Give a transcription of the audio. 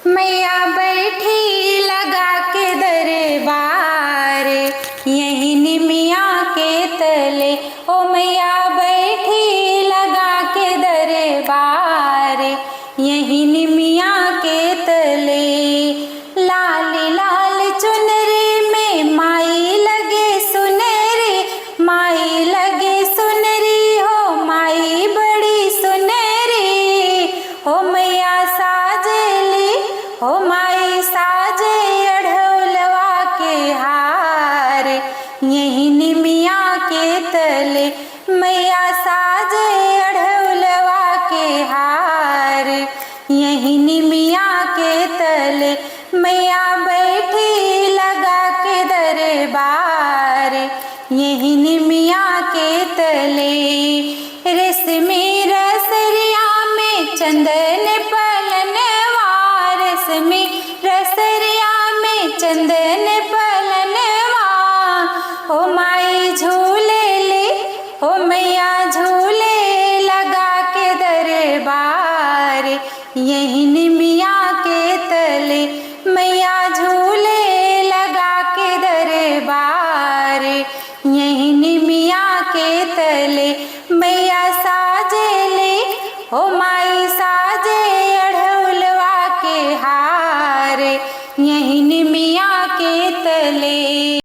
मैया बैठी लगा के दरबार, यही निमिया के तले। ओ मैया बैठी लगा के दरबार, यही निमिया के तले। लाल लाल चुनरी में माई लगे सुनरी, माई लगे सुनरी हो माई बड़ी सुनरी। हो मैया साजली हो माई साजे अढ़ौलवा के हार, यही निमिया के तले। मैया साजे अढ़ौलवा के हार, यही निमिया के तले। मैया बैठी लगा के दरबार, यही निमिया के तले। रेशमी रसरिया में चंदन पलनवा, रेशमी रसरिया में चंदन पलनवा। हो माई झूले ले हो मैया झूले लगा के दरबार, यही निमिया के तले। मैया झूले लगा के दरबार, यही निमिया के तले।